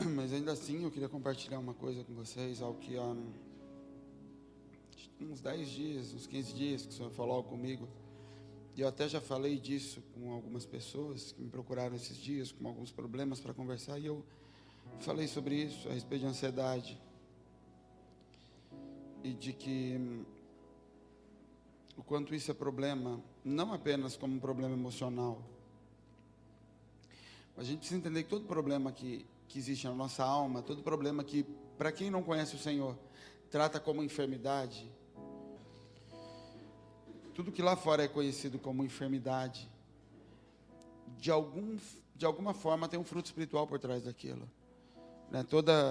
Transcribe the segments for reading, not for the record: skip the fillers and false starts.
Mas ainda assim eu queria compartilhar uma coisa com vocês, algo que há uns 10 dias, uns 15 dias que o Senhor falou algo comigo. E eu até já falei disso com algumas pessoas que me procuraram esses dias, com alguns problemas para conversar, e eu falei sobre isso, a respeito de ansiedade. E de que o quanto isso é problema, não apenas como um problema emocional, mas a gente precisa entender que todo problema que existe na nossa alma, todo problema que, para quem não conhece o Senhor, trata como enfermidade, tudo que lá fora é conhecido como enfermidade, de alguma forma tem um fruto espiritual por trás daquilo. Né?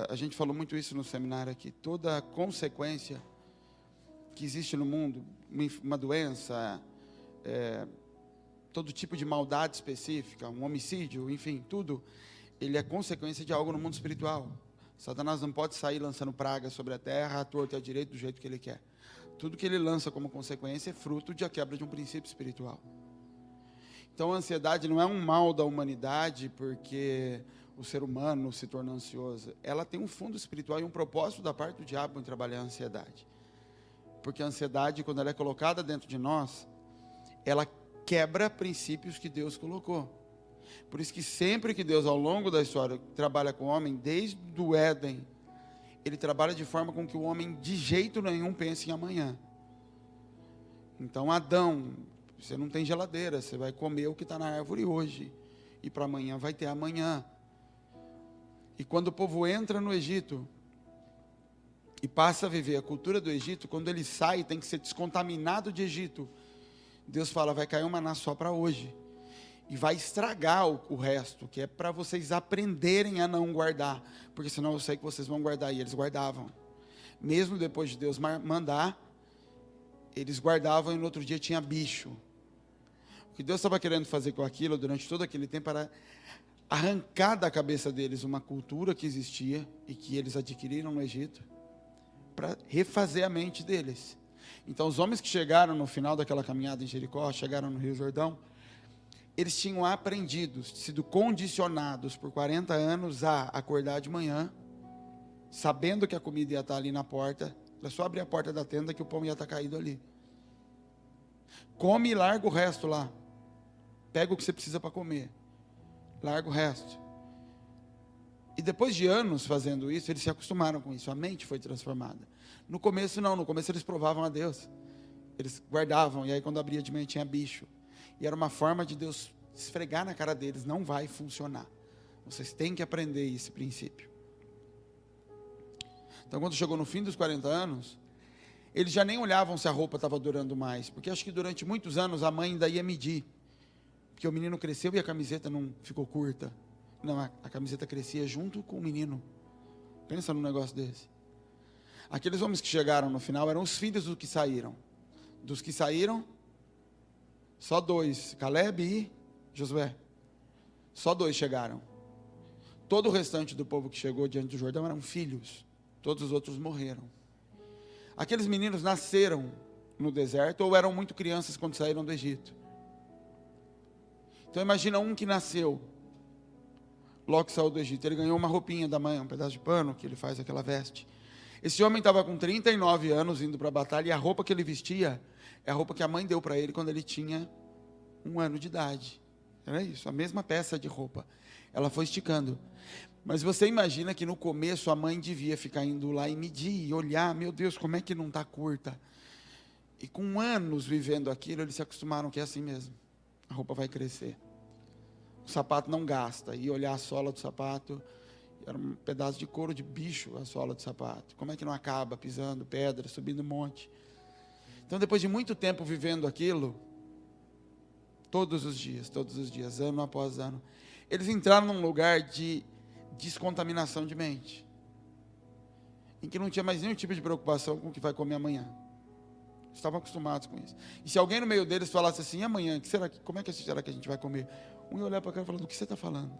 A gente falou muito isso no seminário aqui, toda consequência que existe no mundo, uma doença, todo tipo de maldade específica, um homicídio, enfim, tudo, ele é consequência de algo no mundo espiritual. Satanás não pode sair lançando pragas sobre a terra, à torta e à direita, do jeito que ele quer. Tudo que ele lança como consequência é fruto de a quebra de um princípio espiritual. Então a ansiedade não é um mal da humanidade porque o ser humano se torna ansioso. Ela tem um fundo espiritual e um propósito da parte do diabo em trabalhar a ansiedade. Porque a ansiedade, quando ela é colocada dentro de nós, ela quebra princípios que Deus colocou. Por isso que sempre que Deus, ao longo da história, trabalha com o homem, desde o Éden, Ele trabalha de forma com que o homem, de jeito nenhum, pense em amanhã. Então, Adão, você não tem geladeira, você vai comer o que está na árvore hoje, e para amanhã vai ter amanhã. E quando o povo entra no Egito, e passa a viver a cultura do Egito, quando ele sai, tem que ser descontaminado de Egito. Deus fala, vai cair um maná só para hoje. E vai estragar o resto, que é para vocês aprenderem a não guardar. Porque senão eu sei que vocês vão guardar. E eles guardavam. Mesmo depois de Deus mandar, eles guardavam e no outro dia tinha bicho. O que Deus estava querendo fazer com aquilo, durante todo aquele tempo, era arrancar da cabeça deles uma cultura que existia e que eles adquiriram no Egito, para refazer a mente deles. Então os homens que chegaram no final daquela caminhada em Jericó, chegaram no Rio Jordão, eles tinham aprendido, sido condicionados por 40 anos a acordar de manhã, sabendo que a comida ia estar ali na porta, era só abrir a porta da tenda que o pão ia estar caído ali. Come e larga o resto lá. Pega o que você precisa para comer, larga o resto. E depois de anos fazendo isso, eles se acostumaram com isso, a mente foi transformada. No começo não, no começo eles provavam a Deus, eles guardavam, e aí quando abria de manhã tinha bicho, e era uma forma de Deus esfregar na cara deles, não vai funcionar, vocês têm que aprender esse princípio. Então quando chegou no fim dos 40 anos, eles já nem olhavam se a roupa estava durando mais, porque acho que durante muitos anos a mãe ainda ia medir, porque o menino cresceu e a camiseta não ficou curta. Não, a camiseta crescia junto com o menino. Pensa num negócio desse. Aqueles homens que chegaram no final eram os filhos dos que saíram. Dos que saíram, só 2, Caleb e Josué. Só 2 chegaram. Todo o restante do povo que chegou diante do Jordão eram filhos. Todos os outros morreram. Aqueles meninos nasceram no deserto ou eram muito crianças quando saíram do Egito. Então imagina um que nasceu logo que saiu do Egito, ele ganhou uma roupinha da mãe, um pedaço de pano, que ele faz aquela veste. Esse homem estava com 39 anos, indo para a batalha, e a roupa que ele vestia, é a roupa que a mãe deu para ele, quando ele tinha 1 ano de idade. Era isso, a mesma peça de roupa. Ela foi esticando. Mas você imagina que no começo, a mãe devia ficar indo lá e medir, e olhar, meu Deus, como é que não está curta? E com anos vivendo aquilo, eles se acostumaram que é assim mesmo. A roupa vai crescer. O sapato não gasta, e olhar a sola do sapato, era um pedaço de couro de bicho a sola do sapato. Como é que não acaba pisando pedra, subindo monte? Então depois de muito tempo vivendo aquilo, todos os dias, ano após ano, eles entraram num lugar de descontaminação de mente, em que não tinha mais nenhum tipo de preocupação com o que vai comer amanhã. Estavam acostumados com isso. E se alguém no meio deles falasse assim, e amanhã, como é que será que a gente vai comer? Um ia olhar para cá e falar, do que você está falando?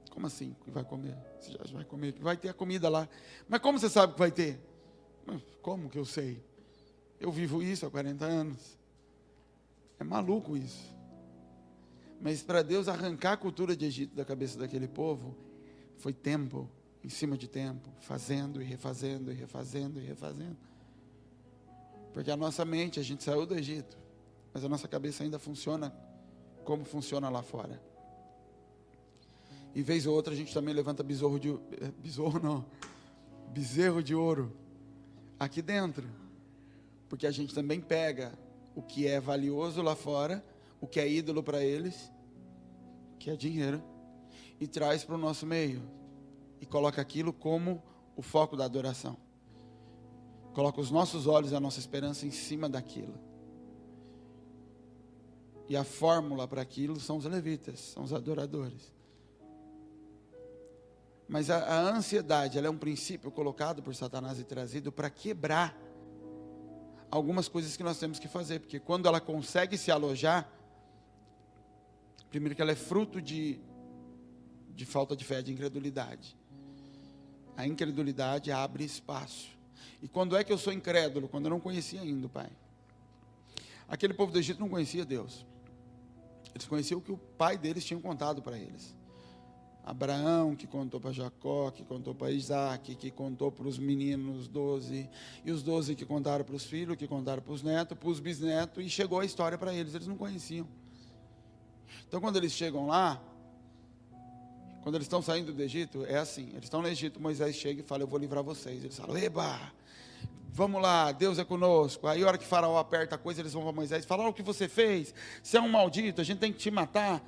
Como assim que vai comer? Você já vai comer, vai ter a comida lá. Mas como você sabe que vai ter? Como que eu sei? Eu vivo isso há 40 anos. É maluco isso. Mas para Deus arrancar a cultura de Egito da cabeça daquele povo, Foi tempo, em cima de tempo, fazendo e refazendo e refazendo e refazendo. Porque a nossa mente, a gente saiu do Egito, mas a nossa cabeça ainda funciona como funciona lá fora. E vez ou outra a gente também levanta bezerro de ouro aqui dentro. Porque a gente também pega o que é valioso lá fora, o que é ídolo para eles, que é dinheiro, e traz para o nosso meio. E coloca aquilo como o foco da adoração. Coloca os nossos olhos e a nossa esperança em cima daquilo. E a fórmula para aquilo são os levitas, são os adoradores. Mas a ansiedade, ela é um princípio colocado por Satanás e trazido para quebrar algumas coisas que nós temos que fazer. Porque quando ela consegue se alojar, primeiro que ela é fruto de falta de fé, de incredulidade. A incredulidade abre espaço. E quando é que eu sou incrédulo? Quando eu não conhecia ainda o Pai. Aquele povo do Egito não conhecia Deus. Eles conheciam o que o pai deles tinha contado para eles. Abraão, que contou para Jacó, que contou para Isaac, que contou para os meninos 12, e os 12 que contaram para os filhos, que contaram para os netos, para os bisnetos, e chegou a história para eles não conheciam. Então quando eles chegam lá, quando eles estão saindo do Egito, é assim, eles estão no Egito, Moisés chega e fala, eu vou livrar vocês. Eles falam, eba, vamos lá, Deus é conosco. Aí a hora que Faraó aperta a coisa, eles vão para Moisés e falam, olha o que você fez, você é um maldito, a gente tem que te matar.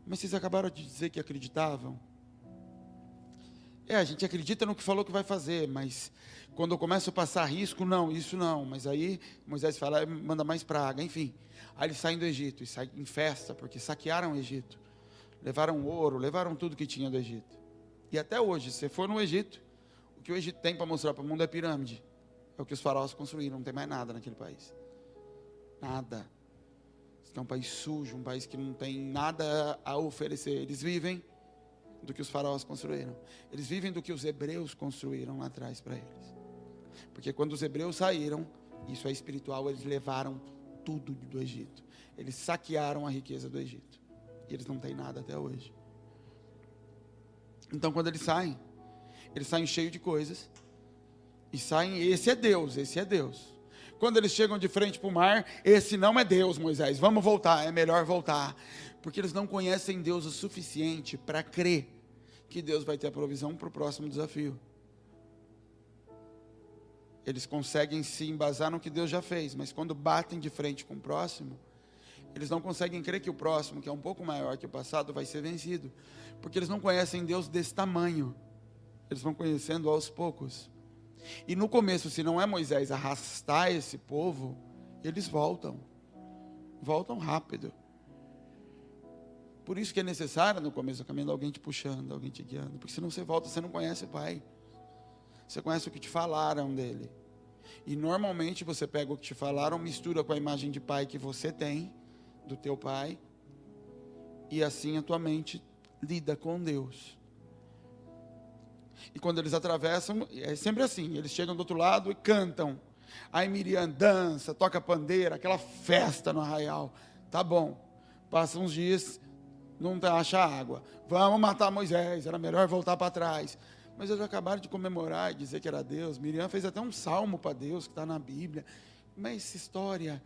Mas vocês acabaram de dizer que acreditavam. A gente acredita no que falou que vai fazer, mas quando eu começo a passar risco, não, isso não. Mas aí Moisés fala, manda mais praga, enfim. Aí eles saem do Egito e saem em festa, porque saquearam o Egito. Levaram ouro, levaram tudo que tinha do Egito. E até hoje, se você for no Egito, o que o Egito tem para mostrar para o mundo é pirâmide. É o que os faraós construíram, não tem mais nada naquele país. Nada. É um país sujo, um país que não tem nada a oferecer. Eles vivem do que os faraós construíram. Eles vivem do que os hebreus construíram lá atrás para eles. Porque quando os hebreus saíram, isso é espiritual, eles levaram tudo do Egito. Eles saquearam a riqueza do Egito. E eles não têm nada até hoje. Então quando eles saem cheios de coisas. E saem, esse é Deus, esse é Deus. Quando eles chegam de frente para o mar, esse não é Deus, Moisés, vamos voltar, é melhor voltar. Porque eles não conhecem Deus o suficiente para crer que Deus vai ter a provisão para o próximo desafio. Eles conseguem se embasar no que Deus já fez, mas quando batem de frente com o próximo, eles não conseguem crer que o próximo, que é um pouco maior que o passado, vai ser vencido. Porque eles não conhecem Deus desse tamanho. Eles vão conhecendo aos poucos. E no começo, se não é Moisés arrastar esse povo, eles voltam rápido. Por isso que é necessário no começo do caminho alguém te puxando, alguém te guiando, porque senão você volta, você não conhece o Pai, você conhece o que te falaram dele, e normalmente você pega o que te falaram, mistura com a imagem de pai que você tem, do teu pai, e assim a tua mente lida com Deus. E quando eles atravessam, é sempre assim, eles chegam do outro lado e cantam. Aí Miriam dança, toca pandeira, aquela festa no arraial. Tá bom, passam uns dias, não acha água. Vamos matar Moisés, era melhor voltar para trás. Mas eles acabaram de comemorar e dizer que era Deus. Miriam fez até um salmo para Deus, que está na Bíblia. Mas essa história,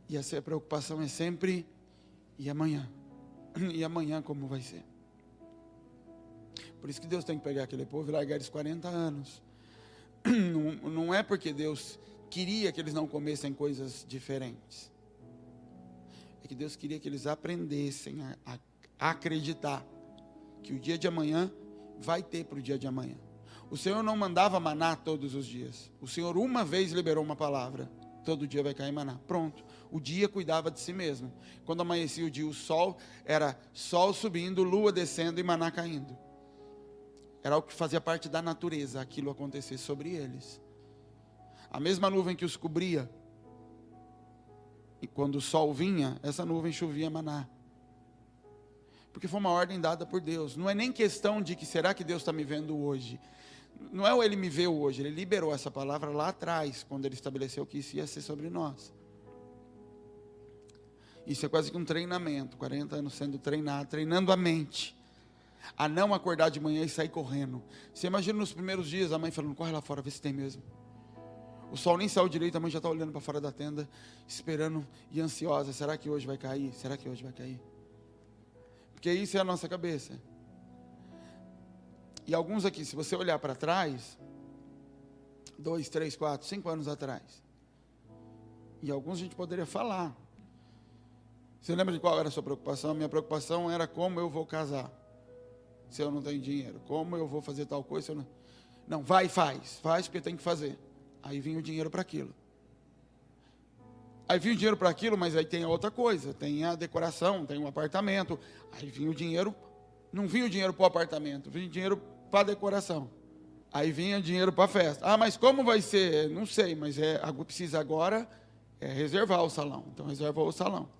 e essa preocupação é sempre, e amanhã? E amanhã como vai ser? Por isso que Deus tem que pegar aquele povo e largar eles 40 anos. Não é porque Deus queria que eles não comessem coisas diferentes. É que Deus queria que eles aprendessem a acreditar que o dia de amanhã vai ter para o dia de amanhã. O Senhor não mandava maná todos os dias. O Senhor uma vez liberou uma palavra. Todo dia vai cair maná. Pronto. O dia cuidava de si mesmo. Quando amanhecia o dia, o sol era sol subindo, lua descendo e maná caindo. Era o que fazia parte da natureza, aquilo acontecer sobre eles. A mesma nuvem que os cobria, e quando o sol vinha, essa nuvem chovia maná. Porque foi uma ordem dada por Deus. Não é nem questão de que será que Deus está me vendo hoje. Não é o Ele me vê hoje, Ele liberou essa palavra lá atrás, quando Ele estabeleceu que isso ia ser sobre nós. Isso é quase que um treinamento, 40 anos sendo treinado, treinando a mente. a não acordar de manhã e sair correndo. Você imagina nos primeiros dias a mãe falando, corre lá fora, vê se tem mesmo. O sol nem saiu direito, a mãe já está olhando para fora da tenda, esperando e ansiosa, será que hoje vai cair? Será que hoje vai cair? Porque isso é a nossa cabeça. E alguns aqui, se você olhar para trás, 2, 3, 4, 5 anos atrás, e alguns a gente poderia falar. Você lembra de qual era a sua preocupação? Minha preocupação era como eu vou casar, se eu não tenho dinheiro. Como eu vou fazer tal coisa, se eu não... Não, vai e faz porque tem que fazer. Aí vinha o dinheiro para aquilo. Aí vinha o dinheiro para aquilo, mas aí tem a outra coisa, tem a decoração, tem um apartamento. Aí vinha o dinheiro, não vinha o dinheiro para o apartamento, vinha o dinheiro para a decoração. Aí vinha o dinheiro para a festa. Ah, mas como vai ser? Não sei, mas precisa agora reservar o salão. Então reservou o salão.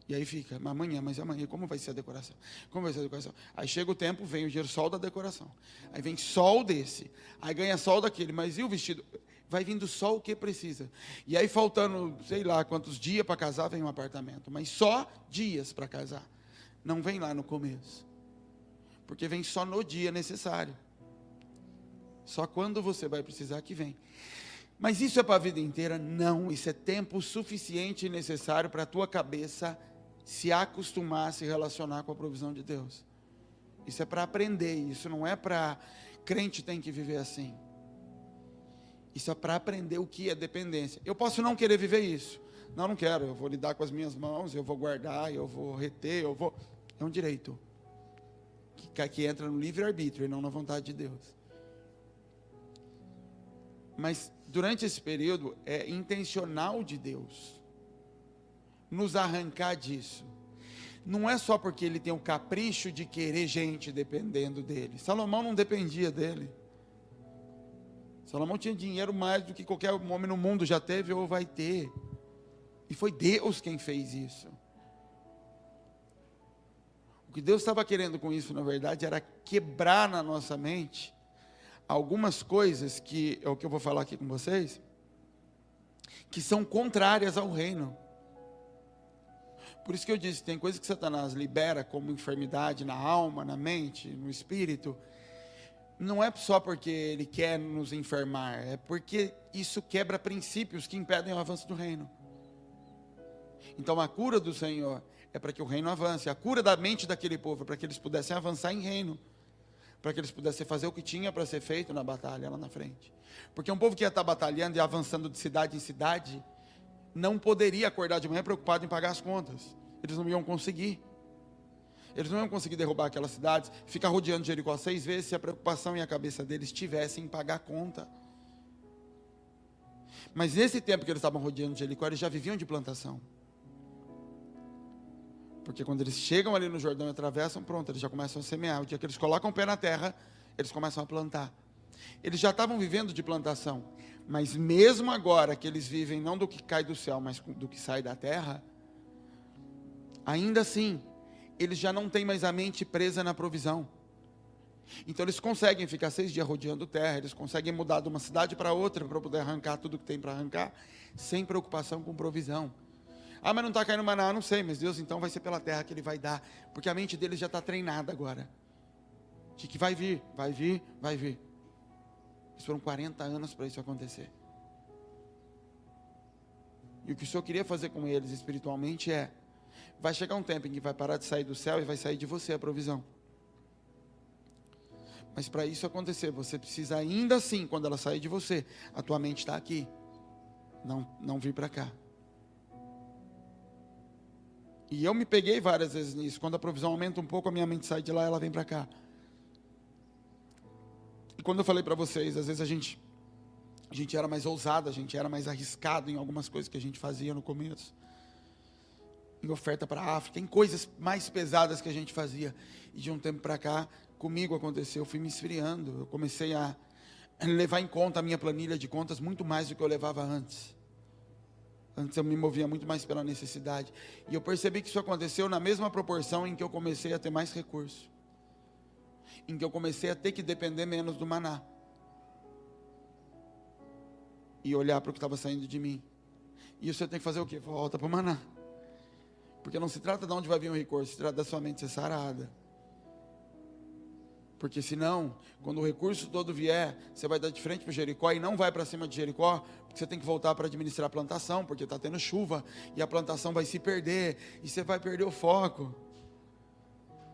E aí fica, mas amanhã como vai ser a decoração? Como vai ser a decoração? Aí chega o tempo, vem o dinheiro só da decoração. Aí vem só o desse. Aí ganha só o daquele. Mas e o vestido? Vai vindo só o que precisa. E aí faltando, sei lá, quantos dias para casar, vem um apartamento. Mas só dias para casar. Não vem lá no começo. Porque vem só no dia necessário. Só quando você vai precisar que vem. Mas isso é para a vida inteira? Não. Isso é tempo suficiente e necessário para a tua cabeça se acostumar a se relacionar com a provisão de Deus. Isso é para aprender, isso não é para crente tem que viver assim. Isso é para aprender o que é dependência. Eu posso não querer viver isso. Não quero, eu vou lidar com as minhas mãos, eu vou guardar, eu vou reter, é um direito. Que entra no livre-arbítrio e não na vontade de Deus. Mas durante esse período é intencional de Deus nos arrancar disso. Não é só porque ele tem o capricho de querer gente dependendo dele. Salomão não dependia dele. Salomão tinha dinheiro mais do que qualquer homem no mundo já teve ou vai ter. E foi Deus quem fez isso. O que Deus estava querendo com isso, na verdade, era quebrar na nossa mente algumas coisas que é o que eu vou falar aqui com vocês, que são contrárias ao reino. Por isso que eu disse, tem coisas que Satanás libera como enfermidade na alma, na mente, no espírito. Não é só porque ele quer nos enfermar, é porque isso quebra princípios que impedem o avanço do reino. Então a cura do Senhor é para que o reino avance. A cura da mente daquele povo é para que eles pudessem avançar em reino. Para que eles pudessem fazer o que tinha para ser feito na batalha lá na frente. Porque um povo que ia estar batalhando e avançando de cidade em cidade, não poderia acordar de manhã preocupado em pagar as contas. Eles não iam conseguir. Eles não iam conseguir derrubar aquelas cidades, ficar rodeando Jericó 6 vezes, se a preocupação e a cabeça deles estivessem em pagar a conta. Mas nesse tempo que eles estavam rodeando Jericó, eles já viviam de plantação. Porque quando eles chegam ali no Jordão e atravessam, pronto, eles já começam a semear. O dia que eles colocam o pé na terra, eles começam a plantar. Eles já estavam vivendo de plantação. Mas mesmo agora que eles vivem não do que cai do céu, mas do que sai da terra, ainda assim, eles já não têm mais a mente presa na provisão. Então eles conseguem ficar 6 dias rodeando terra, eles conseguem mudar de uma cidade para outra para poder arrancar tudo que tem para arrancar, sem preocupação com provisão. Ah, mas não está caindo maná, não sei, mas Deus então vai ser pela terra que Ele vai dar, porque a mente deles já está treinada agora, de que vai vir, vai vir, vai vir. Eles foram 40 anos para isso acontecer. E o que o Senhor queria fazer com eles espiritualmente vai chegar um tempo em que vai parar de sair do céu e vai sair de você a provisão. Mas para isso acontecer, você precisa ainda assim, quando ela sair de você, a tua mente está aqui, não vir para cá. E eu me peguei várias vezes nisso. Quando a provisão aumenta um pouco, a minha mente sai de lá e ela vem para cá. E quando eu falei para vocês, às vezes a gente era mais ousado, a gente era mais arriscado em algumas coisas que a gente fazia no começo. Em oferta para a África, em coisas mais pesadas que a gente fazia. E de um tempo para cá, comigo aconteceu, eu fui me esfriando. Eu comecei a levar em conta a minha planilha de contas muito mais do que eu levava antes. Antes eu me movia muito mais pela necessidade. E eu percebi que isso aconteceu na mesma proporção em que eu comecei a ter mais recurso. Em que eu comecei a ter que depender menos do maná. E olhar para o que estava saindo de mim. E você tem que fazer o quê? Volta para o maná. Porque não se trata de onde vai vir o recurso, se trata da sua mente ser sarada. Porque senão, quando o recurso todo vier, você vai dar de frente para Jericó e não vai para cima de Jericó, porque você tem que voltar para administrar a plantação, porque está tendo chuva e a plantação vai se perder e você vai perder o foco.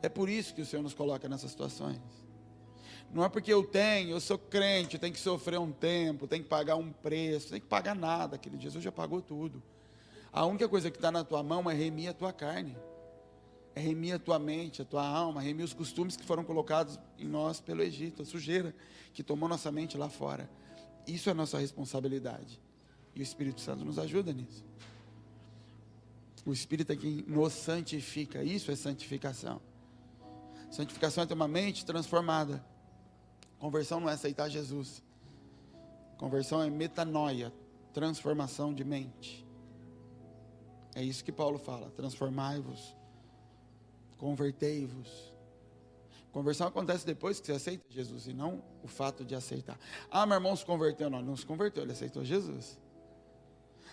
É por isso que o Senhor nos coloca nessas situações. Não é porque eu sou crente, tem que sofrer um tempo, tem que pagar um preço, tem que pagar nada, querido. Jesus já pagou tudo. A única coisa que está na tua mão é remir a tua carne. É remir a tua mente, a tua alma, remir os costumes que foram colocados em nós pelo Egito, a sujeira que tomou nossa mente lá fora. Isso é nossa responsabilidade. E o Espírito Santo nos ajuda nisso. O Espírito é quem nos santifica. Isso é santificação. Santificação é ter uma mente transformada. Conversão não é aceitar Jesus. Conversão é metanoia, transformação de mente. É isso que Paulo fala, transformai-vos. Convertei-vos. Conversão acontece depois que você aceita Jesus e não o fato de aceitar. Ah, meu irmão se converteu. Não se converteu, ele aceitou Jesus.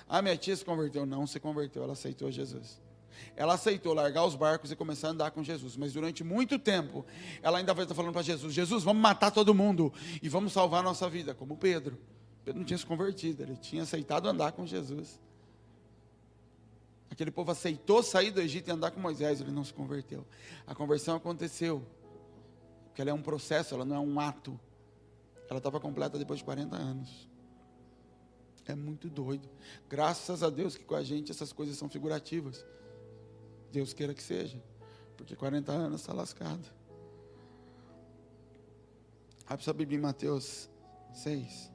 Ah, minha tia se converteu. Não se converteu, ela aceitou Jesus. Ela aceitou largar os barcos e começar a andar com Jesus. Mas durante muito tempo, ela ainda vai estar falando para Jesus: Jesus, vamos matar todo mundo e vamos salvar a nossa vida. Como Pedro. Pedro não tinha se convertido, ele tinha aceitado andar com Jesus. Aquele povo aceitou sair do Egito e andar com Moisés, ele não se converteu. A conversão aconteceu, porque ela é um processo, ela não é um ato. Ela estava completa depois de 40 anos. É muito doido. Graças a Deus que com a gente essas coisas são figurativas. Deus queira que seja, porque 40 anos está lascado. Abre sua Bíblia em Mateus 6.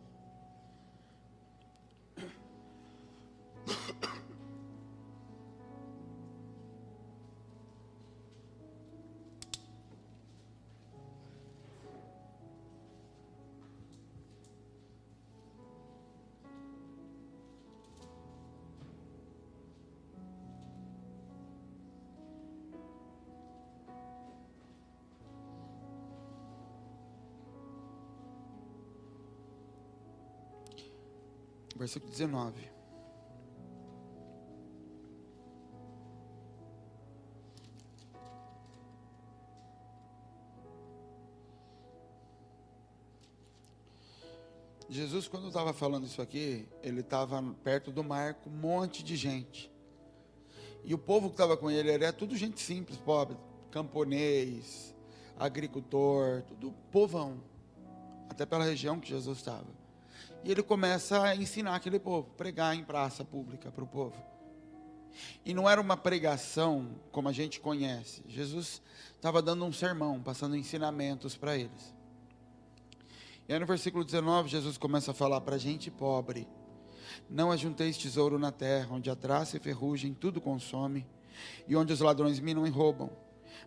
Versículo 19. Jesus, quando estava falando isso aqui, ele estava perto do mar com um monte de gente. E o povo que estava com ele era tudo gente simples, pobre, camponês, agricultor, tudo povão, até pela região que Jesus estava. E ele começa a ensinar aquele povo, pregar em praça pública para o povo. E não era uma pregação como a gente conhece. Jesus estava dando um sermão, passando ensinamentos para eles. E aí no versículo 19, Jesus começa a falar para a gente pobre: não ajunteis tesouro na terra, onde a traça e ferrugem tudo consome, e onde os ladrões minam e roubam.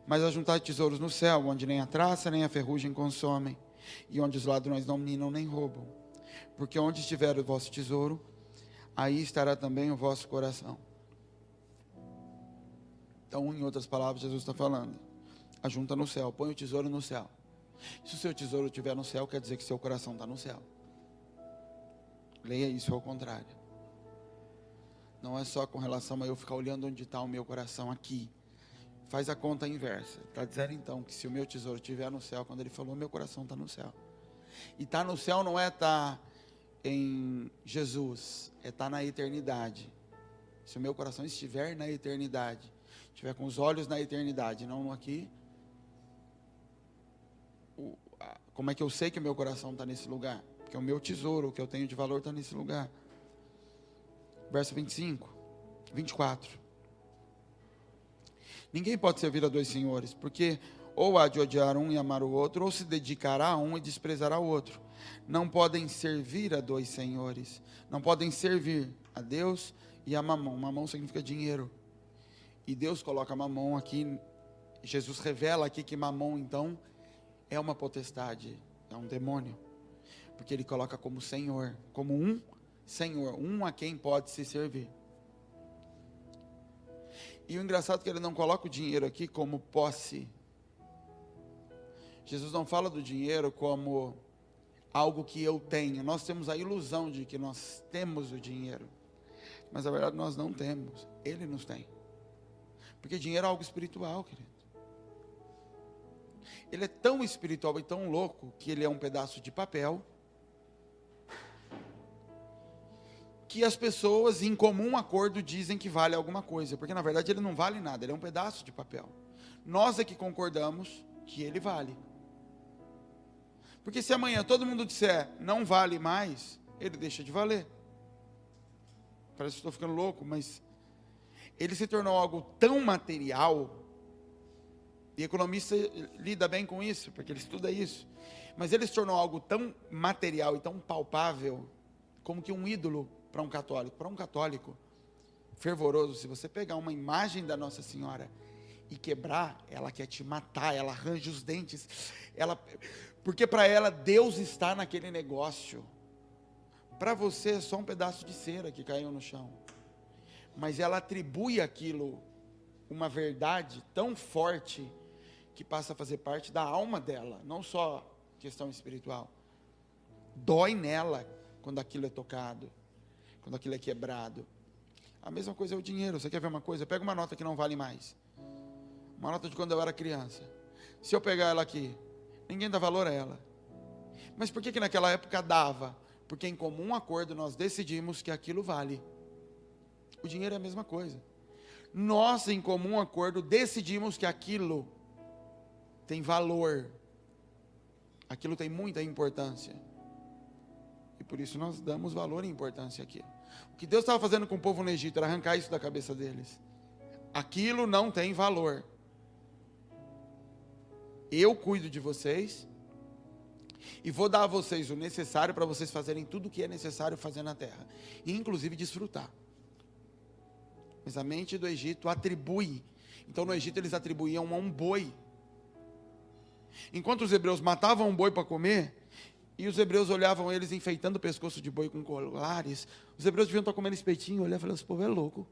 Mas ajuntai tesouros no céu, onde nem a traça nem a ferrugem consomem, e onde os ladrões não minam nem roubam. Porque onde estiver o vosso tesouro, aí estará também o vosso coração. Então, em outras palavras, Jesus está falando: ajunta no céu, põe o tesouro no céu. Se o seu tesouro estiver no céu, quer dizer que seu coração está no céu. Leia isso ao contrário. Não é só com relação a eu ficar olhando onde está o meu coração aqui. Faz a conta inversa. Está dizendo então que se o meu tesouro estiver no céu, quando ele falou, meu coração está no céu. E estar no céu não é estar em Jesus, é estar na eternidade. Se o meu coração estiver na eternidade, estiver com os olhos na eternidade, não aqui, como é que eu sei que o meu coração está nesse lugar? Porque o meu tesouro, o que eu tenho de valor, está nesse lugar. Verso 24. Ninguém pode servir a dois senhores, porque ou há de odiar um e amar o outro, ou se dedicará a um e desprezará o outro. Não podem servir a dois senhores. Não podem servir a Deus e a mamão. Mamão significa dinheiro. E Deus coloca mamão aqui. Jesus revela aqui que mamão, então, é uma potestade, é um demônio. Porque ele coloca como senhor, como um senhor, um a quem pode se servir. E o engraçado é que ele não coloca o dinheiro aqui como posse. Jesus não fala do dinheiro como algo que eu tenho. Nós temos a ilusão de que nós temos o dinheiro, mas na verdade nós não temos. Ele nos tem. Porque dinheiro é algo espiritual, querido. Ele é tão espiritual e tão louco que ele é um pedaço de papel que as pessoas em comum acordo dizem que vale alguma coisa, porque na verdade ele não vale nada, ele é um pedaço de papel. Nós é que concordamos que ele vale. Porque se amanhã todo mundo disser não vale mais, ele deixa de valer. Parece que estou ficando louco, mas ele se tornou algo tão material, e economista lida bem com isso, porque ele estuda isso, mas ele se tornou algo tão material e tão palpável, como que um ídolo para um católico. Para um católico fervoroso, se você pegar uma imagem da Nossa Senhora e quebrar, ela quer te matar, ela arranja os dentes, porque para ela Deus está naquele negócio. Para você é só um pedaço de cera que caiu no chão, mas ela atribui aquilo uma verdade tão forte que passa a fazer parte da alma dela, não só questão espiritual. Dói nela quando aquilo é tocado, quando aquilo é quebrado. A mesma coisa é o dinheiro. Você quer ver uma coisa? Pega uma nota que não vale mais, uma nota de quando eu era criança. Se eu pegar ela aqui, ninguém dá valor a ela. Mas por que naquela época dava? Porque em comum acordo nós decidimos que aquilo vale. O dinheiro é a mesma coisa. Nós em comum acordo decidimos que aquilo tem valor, aquilo tem muita importância, e por isso nós damos valor e importância àquilo. O que Deus estava fazendo com o povo no Egito era arrancar isso da cabeça deles. Aquilo não tem valor. Eu cuido de vocês e vou dar a vocês o necessário para vocês fazerem tudo o que é necessário fazer na terra, e inclusive desfrutar. Mas a mente do Egito atribui. Então no Egito eles atribuíam a um boi. Enquanto os hebreus matavam um boi para comer, e os hebreus olhavam eles enfeitando o pescoço de boi com colares, os hebreus deviam estar comendo espetinho, olhavam e falavam, esse povo é louco.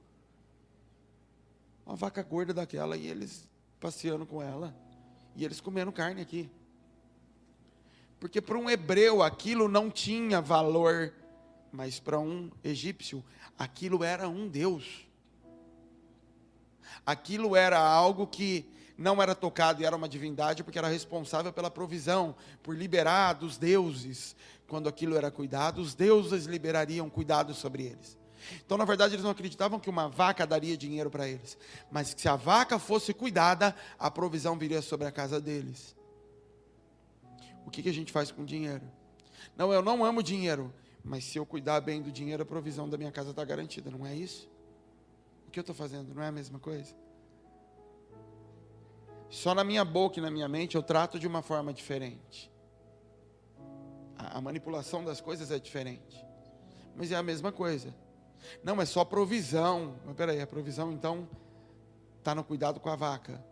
Uma vaca gorda daquela, e eles passeando com ela, e eles comendo carne aqui. Porque para um hebreu aquilo não tinha valor, mas para um egípcio aquilo era um Deus. Aquilo era algo que não era tocado e era uma divindade, porque era responsável pela provisão, por liberar dos deuses. Quando aquilo era cuidado, os deuses liberariam cuidado sobre eles. Então, na verdade, eles não acreditavam que uma vaca daria dinheiro para eles, mas que se a vaca fosse cuidada, a provisão viria sobre a casa deles. O que a gente faz com dinheiro? Não, eu não amo dinheiro, mas se eu cuidar bem do dinheiro, a provisão da minha casa está garantida, não é isso? O que eu estou fazendo não é a mesma coisa? Só na minha boca e na minha mente eu trato de uma forma diferente. A manipulação das coisas é diferente, mas é a mesma coisa. Não, é só provisão. Mas peraí, a provisão então está no cuidado com a vaca.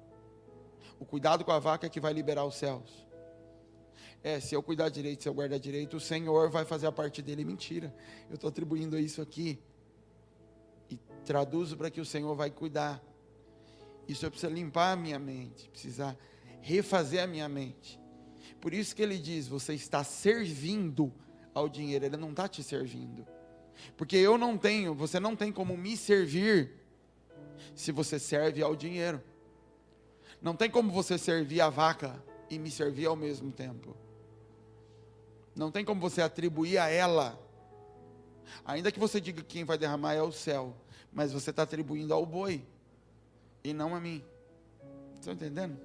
O cuidado com a vaca é que vai liberar os céus. Se eu cuidar direito, se eu guardar direito, o Senhor vai fazer a parte dele. Mentira, eu estou atribuindo isso aqui e traduzo para que o Senhor vai cuidar. Isso eu preciso limpar a minha mente, precisar refazer a minha mente. Por isso que ele diz, você está servindo ao dinheiro, ele não está te servindo. Porque você não tem como me servir se você serve ao dinheiro. Não tem como você servir a vaca e me servir ao mesmo tempo. Não tem como você atribuir a ela, ainda que você diga que quem vai derramar é o céu, mas você está atribuindo ao boi e não a mim. Estão entendendo?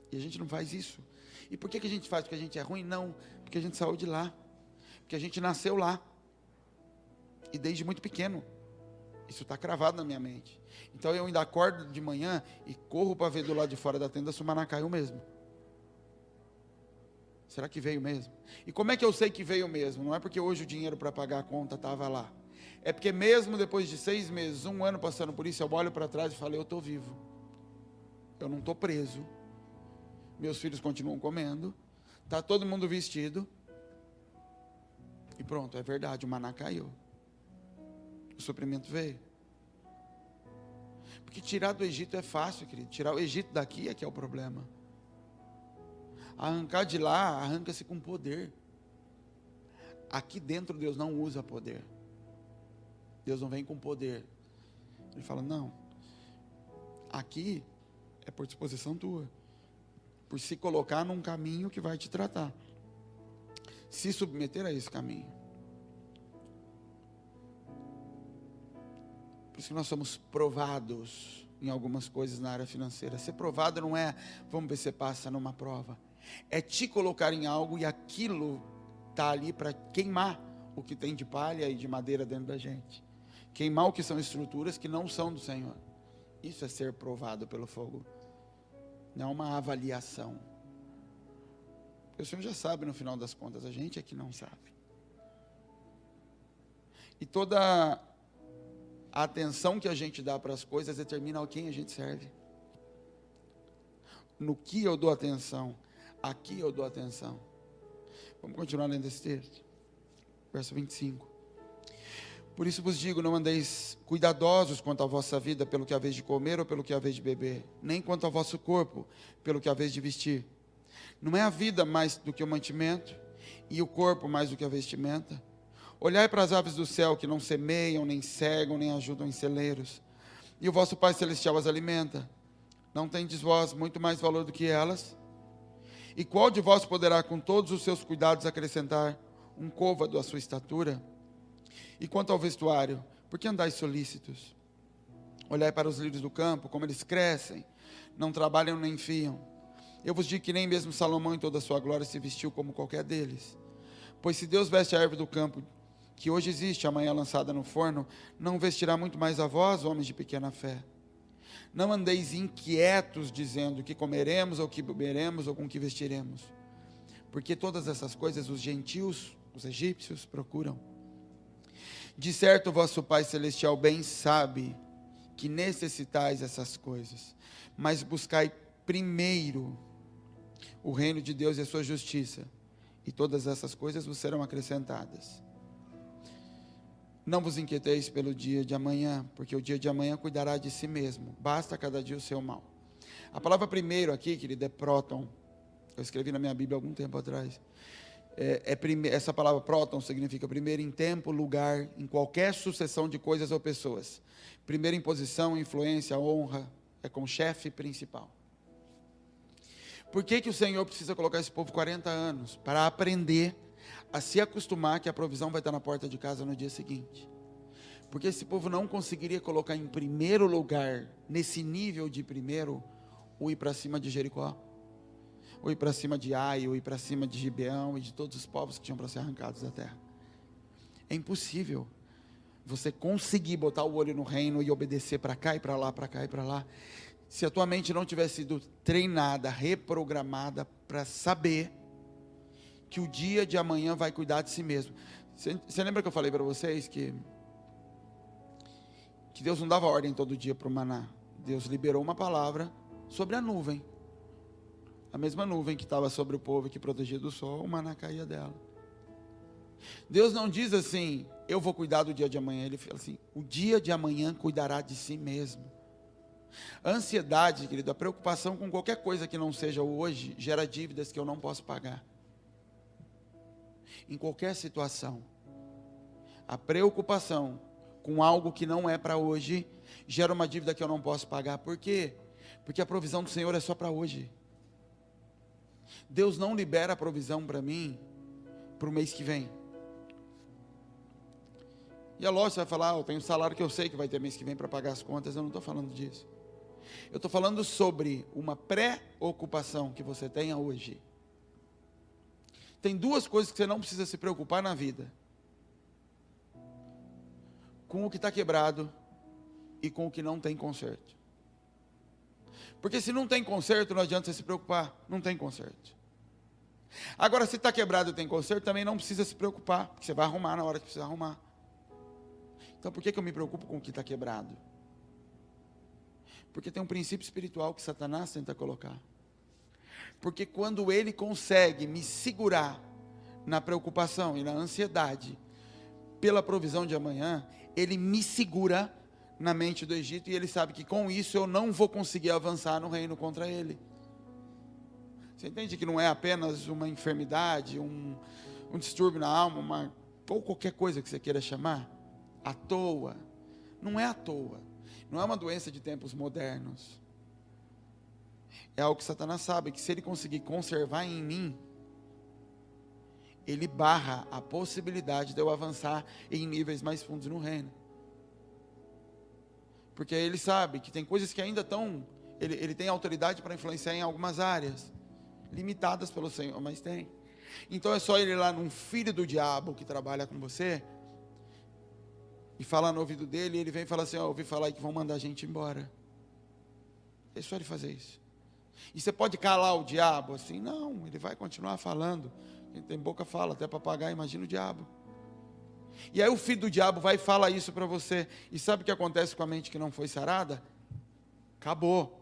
E a gente não faz isso. E por que a gente faz? Porque a gente é ruim? Não, porque a gente saiu de lá, porque a gente nasceu lá, e desde muito pequeno, isso está cravado na minha mente. Então eu ainda acordo de manhã e corro para ver do lado de fora da tenda se o maná caiu mesmo. Será que veio mesmo? E como é que eu sei que veio mesmo? Não é porque hoje o dinheiro para pagar a conta estava lá. É porque mesmo depois de 6 meses, 1 ano passando por isso, eu olho para trás e falei, eu estou vivo. Eu não estou preso. Meus filhos continuam comendo. Está todo mundo vestido. E pronto, é verdade, o maná caiu. O suprimento veio. Porque tirar do Egito é fácil, querido. Tirar o Egito daqui é que é o problema. Arrancar de lá, arranca-se com poder. Aqui dentro Deus não usa poder. Deus não vem com poder. Ele fala, não. Aqui é por disposição tua. por se colocar num caminho que vai te tratar. Se submeter a esse caminho. Por isso que nós somos provados em algumas coisas na área financeira. Ser provado não é, vamos ver se passa numa prova. É te colocar em algo e aquilo está ali para queimar o que tem de palha e de madeira dentro da gente. Queimar o que são estruturas que não são do Senhor. Isso é ser provado pelo fogo. Não é uma avaliação. Porque o Senhor já sabe no final das contas, a gente é que não sabe. E toda a atenção que a gente dá para as coisas determina a quem a gente serve. No que eu dou atenção, aqui eu dou atenção. Vamos continuar lendo esse texto. Verso 25. Por isso vos digo, não andeis cuidadosos quanto à vossa vida, pelo que haveis de comer ou pelo que haveis de beber, nem quanto ao vosso corpo, pelo que haveis de vestir. Não é a vida mais do que o mantimento, e o corpo mais do que a vestimenta? Olhai para as aves do céu, que não semeiam, nem cegam, nem ajudam em celeiros, e o vosso Pai Celestial as alimenta. Não tendes vós muito mais valor do que elas? E qual de vós poderá, com todos os seus cuidados, acrescentar um côvado à sua estatura? E quanto ao vestuário, por que andais solícitos? Olhai para os lírios do campo, como eles crescem, não trabalham nem fiam. Eu vos digo que nem mesmo Salomão em toda a sua glória se vestiu como qualquer deles. Pois se Deus veste a erva do campo, que hoje existe, amanhã lançada no forno, não vestirá muito mais a vós, homens de pequena fé. Não andeis inquietos, dizendo que comeremos, ou que beberemos, ou com que vestiremos. Porque todas essas coisas os gentios, os egípcios, procuram. De certo, vosso Pai Celestial bem sabe que necessitais essas coisas, mas buscai primeiro o reino de Deus e a sua justiça, e todas essas coisas vos serão acrescentadas. Não vos inquieteis pelo dia de amanhã, porque o dia de amanhã cuidará de si mesmo, basta cada dia o seu mal. A palavra primeiro aqui, querido, é próton. Eu escrevi na minha Bíblia há algum tempo atrás. Essa palavra próton significa primeiro em tempo, lugar, em qualquer sucessão de coisas ou pessoas. Primeiro em posição, influência, honra, é com chefe principal. Por que o Senhor precisa colocar esse povo 40 anos? Para aprender a se acostumar que a provisão vai estar na porta de casa no dia seguinte. Porque esse povo não conseguiria colocar em primeiro lugar, nesse nível de primeiro, o ir para cima de Jericó, ou ir para cima de Ai, ou ir para cima de Gibeão e de todos os povos que tinham para ser arrancados da terra. É impossível você conseguir botar o olho no reino e obedecer para cá e para lá, para cá e para lá, se a tua mente não tiver sido treinada, reprogramada para saber que o dia de amanhã vai cuidar de si mesmo. Você lembra que eu falei para vocês que Deus não dava ordem todo dia para o maná? Deus liberou uma palavra sobre a nuvem. A mesma nuvem que estava sobre o povo e que protegia do sol, o maná caía dela. Deus não diz assim, eu vou cuidar do dia de amanhã. Ele fala assim, o dia de amanhã cuidará de si mesmo. A ansiedade, querido, a preocupação com qualquer coisa que não seja hoje, gera dívidas que eu não posso pagar. Em qualquer situação, a preocupação com algo que não é para hoje, gera uma dívida que eu não posso pagar. Por quê? Porque a provisão do Senhor é só para hoje. Deus não libera a provisão para mim para o mês que vem. E a loja vai falar, eu tenho um salário que eu sei que vai ter mês que vem para pagar as contas. Eu não estou falando disso. Eu estou falando sobre uma preocupação que você tenha hoje. Tem duas coisas que você não precisa se preocupar na vida: com o que está quebrado e com o que não tem conserto. Porque se não tem conserto, não adianta você se preocupar, não tem conserto. Agora, se está quebrado e tem conserto, também não precisa se preocupar, porque você vai arrumar na hora que precisa arrumar. Então, por que eu me preocupo com o que está quebrado? Porque tem um princípio espiritual que Satanás tenta colocar. Porque quando ele consegue me segurar na preocupação e na ansiedade pela provisão de amanhã, ele me segura na mente do Egito, e ele sabe que com isso eu não vou conseguir avançar no reino contra ele. Você entende que não é apenas uma enfermidade, um distúrbio na alma, ou qualquer coisa que você queira chamar, à toa. Não é à toa. Não é uma doença de tempos modernos. É algo que Satanás sabe, que se ele conseguir conservar em mim, ele barra a possibilidade de eu avançar em níveis mais fundos no reino. Porque ele sabe que tem coisas que ainda estão, ele tem autoridade para influenciar em algumas áreas, limitadas pelo Senhor, mas tem. Então é só ele ir lá num filho do diabo que trabalha com você, e falar no ouvido dele, e ele vem e fala assim, ouvi falar aí que vão mandar a gente embora. É só ele fazer isso. E você pode calar o diabo assim? Não, ele vai continuar falando. Quem tem boca fala, até papagaio, imagina o diabo. E aí o filho do diabo vai e fala isso para você. E sabe o que acontece com a mente que não foi sarada? Acabou.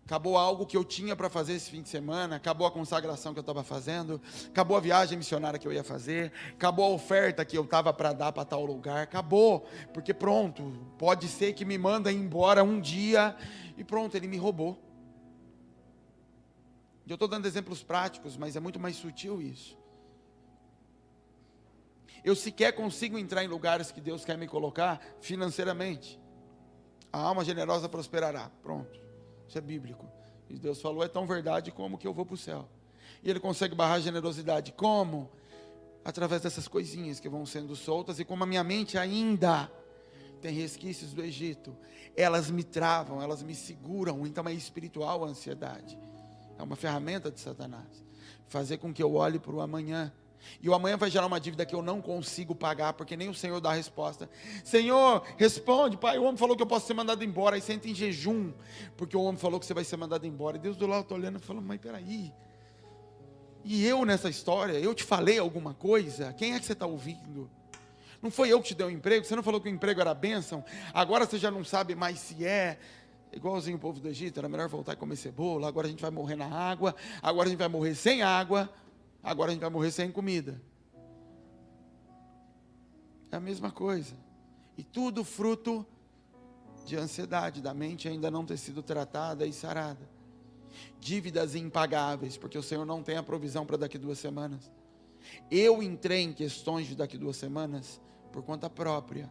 Acabou algo que eu tinha para fazer esse fim de semana, acabou a consagração que eu estava fazendo, acabou a viagem missionária que eu ia fazer, acabou a oferta que eu estava para dar para tal lugar, acabou, porque pronto, pode ser que me mandem embora um dia, e pronto, ele me roubou. Eu estou dando exemplos práticos, mas é muito mais sutil isso. Eu sequer consigo entrar em lugares que Deus quer me colocar financeiramente. A alma generosa prosperará, pronto. Isso é bíblico. E Deus falou, é tão verdade como que eu vou para o céu. E Ele consegue barrar a generosidade. Como? Através dessas coisinhas que vão sendo soltas. E como a minha mente ainda tem resquícios do Egito, elas me travam, elas me seguram. Então é espiritual a ansiedade. É uma ferramenta de Satanás. Fazer com que eu olhe para o amanhã. E o amanhã vai gerar uma dívida que eu não consigo pagar, porque nem o Senhor dá a resposta. Senhor, responde, pai, o homem falou que eu posso ser mandado embora. Aí você entra em jejum, porque o homem falou que você vai ser mandado embora. E Deus do lado está olhando e falando, mas peraí. E eu nessa história, eu te falei alguma coisa? Quem é que você está ouvindo? Não foi eu que te dei o emprego? Você não falou que o emprego era bênção? Agora você já não sabe mais se é. Igualzinho o povo do Egito, era melhor voltar e comer cebola. Agora a gente vai morrer na água. Agora a gente vai morrer sem água. Agora a gente vai morrer sem comida. É a mesma coisa. E tudo fruto de ansiedade, da mente ainda não ter sido tratada e sarada. Dívidas impagáveis, porque o Senhor não tem a provisão para daqui 2 semanas. Eu entrei em questões de daqui 2 semanas por conta própria.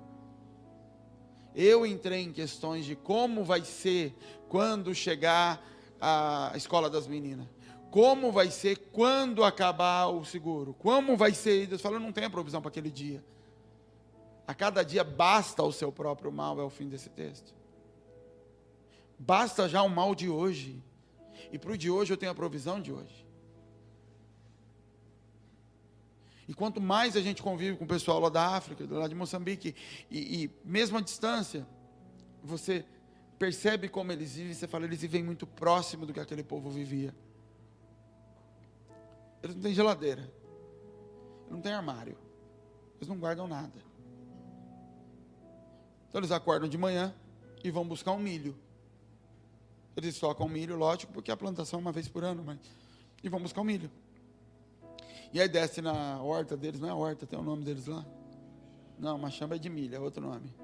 Eu entrei em questões de como vai ser quando chegar a escola das meninas. Como vai ser quando acabar o seguro? Como vai ser? Deus falou, não tem a provisão para aquele dia. A cada dia basta o seu próprio mal, é o fim desse texto. Basta já o mal de hoje. E para o de hoje eu tenho a provisão de hoje. E quanto mais a gente convive com o pessoal lá da África, lá de Moçambique, e mesmo à distância, você percebe como eles vivem, você fala, eles vivem muito próximo do que aquele povo vivia. Eles não têm geladeira, não têm armário, eles não guardam nada. Então eles acordam de manhã e vão buscar um milho. Eles tocam milho, lógico, porque a plantação é uma vez por ano, e vão buscar um milho. E aí desce na horta deles, não é horta, tem o nome deles lá? Não, machamba é de milho, é outro nome.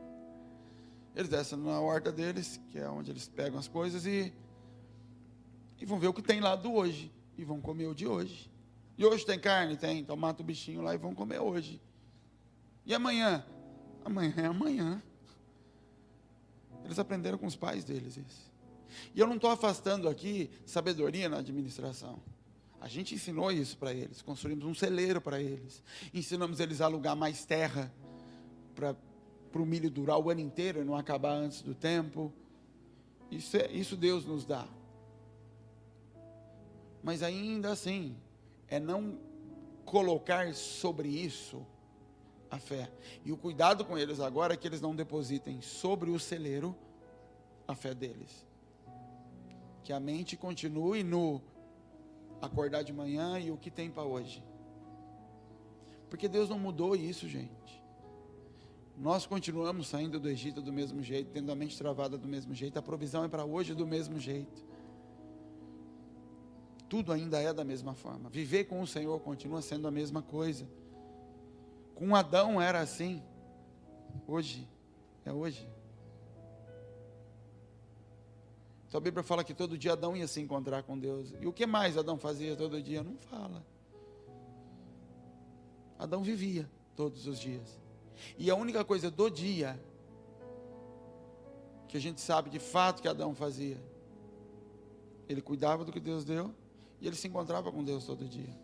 Eles descem na horta deles, que é onde eles pegam as coisas, e vão ver o que tem lá do hoje, e vão comer o de hoje. E hoje tem carne? Tem, então mata o bichinho lá e vão comer hoje. E amanhã? Amanhã é amanhã. Eles aprenderam com os pais deles isso. E eu não estou afastando aqui sabedoria na administração. A gente ensinou isso para eles, construímos um celeiro para eles, ensinamos eles a alugar mais terra para o milho durar o ano inteiro e não acabar antes do tempo. Isso Deus nos dá. Mas ainda assim, é não colocar sobre isso a fé. E o cuidado com eles agora é que eles não depositem sobre o celeiro a fé deles. Que a mente continue no acordar de manhã e o que tem para hoje. Porque Deus não mudou isso, gente. Nós continuamos saindo do Egito do mesmo jeito, tendo a mente travada do mesmo jeito, a provisão é para hoje do mesmo jeito. Tudo ainda é da mesma forma. Viver com o Senhor continua sendo a mesma coisa. Com Adão era assim. Hoje, é hoje. Então a Bíblia fala que todo dia Adão ia se encontrar com Deus. E o que mais Adão fazia todo dia? Não fala. Adão vivia todos os dias. E a única coisa do dia que a gente sabe de fato que Adão fazia Ele cuidava do que Deus deu e ele se encontrava com Deus todo dia.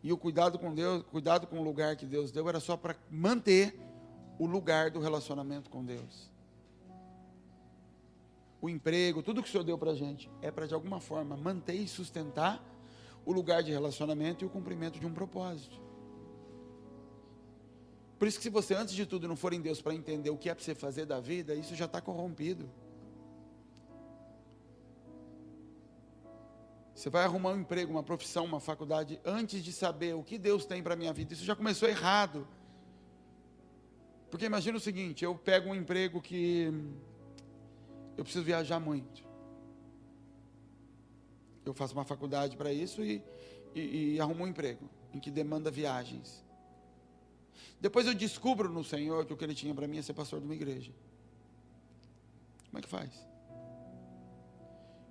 E o cuidado com Deus, cuidado com o lugar que Deus deu, era só para manter o lugar do relacionamento com Deus. O emprego, tudo que o Senhor deu para a gente, é para de alguma forma manter e sustentar o lugar de relacionamento e o cumprimento de um propósito. Por isso que se você, antes de tudo, não for em Deus para entender o que é para você fazer da vida, isso já está corrompido. Você vai arrumar um emprego, uma profissão, uma faculdade, antes de saber o que Deus tem para a minha vida. Isso já começou errado. Porque imagina o seguinte, eu pego um emprego que eu preciso viajar muito. Eu faço uma faculdade para isso e arrumo um emprego em que demanda viagens. Depois eu descubro no Senhor que o que Ele tinha para mim é ser pastor de uma igreja. Como é que faz?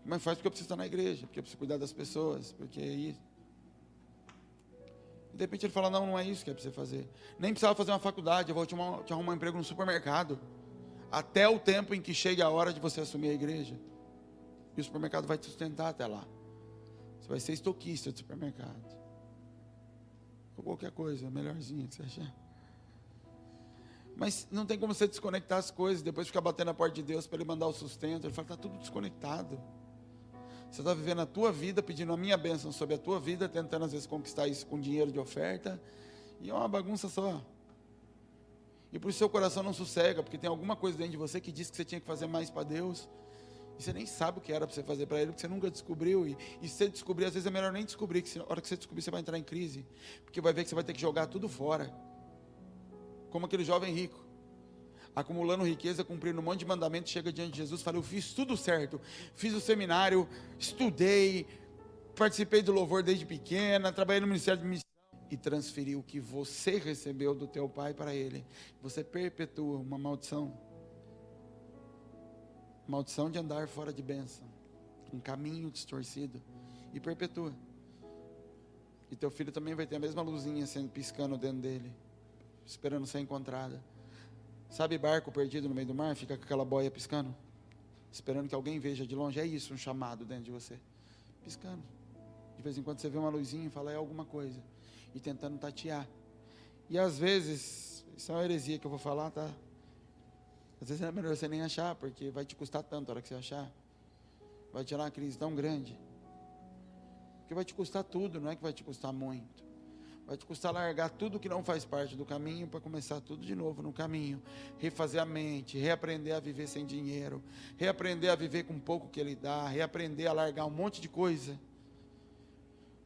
Como é que faz? Porque eu preciso estar na igreja, porque eu preciso cuidar das pessoas, porque é isso. E de repente ele fala, não é isso que é para você fazer. Nem precisava fazer uma faculdade, eu vou te arrumar um emprego no supermercado. Até o tempo em que chegue a hora de você assumir a igreja. E o supermercado vai te sustentar até lá. Você vai ser estoquista de supermercado. Ou qualquer coisa, melhorzinha que você achar. Mas não tem como você desconectar as coisas, depois ficar batendo na porta de Deus para Ele mandar o sustento. Ele fala, está tudo desconectado. Você está vivendo a tua vida, pedindo a minha bênção sobre a tua vida, tentando às vezes conquistar isso com dinheiro de oferta, e é uma bagunça só. E por isso seu coração não sossega, porque tem alguma coisa dentro de você que diz que você tinha que fazer mais para Deus, e você nem sabe o que era para você fazer para Ele, porque você nunca descobriu, e se você descobrir, às vezes é melhor nem descobrir, que na hora que você descobrir, você vai entrar em crise, porque vai ver que você vai ter que jogar tudo fora, como aquele jovem rico, acumulando riqueza, cumprindo um monte de mandamentos, chega diante de Jesus e fala, eu fiz tudo certo, fiz o seminário, estudei, participei do louvor desde pequena, trabalhei no ministério de missão, e transferiu o que você recebeu do teu pai para ele. Você perpetua uma maldição, maldição de andar fora de bênção, um caminho distorcido, e perpetua. E teu filho também vai ter a mesma luzinha sendo piscando dentro dele, esperando ser encontrada. Sabe barco perdido no meio do mar? Fica com aquela boia piscando, esperando que alguém veja de longe. É isso, um chamado dentro de você, piscando. De vez em quando você vê uma luzinha e fala, é alguma coisa, e tentando tatear. E às vezes, isso é uma heresia que eu vou falar, tá? Às vezes é melhor você nem achar, porque vai te custar tanto a hora que você achar. Vai tirar uma crise tão grande, porque vai te custar tudo, não é que vai te custar muito. Vai te custar largar tudo que não faz parte do caminho para começar tudo de novo no caminho. Refazer a mente, reaprender a viver sem dinheiro, reaprender a viver com pouco que Ele dá, reaprender a largar um monte de coisa,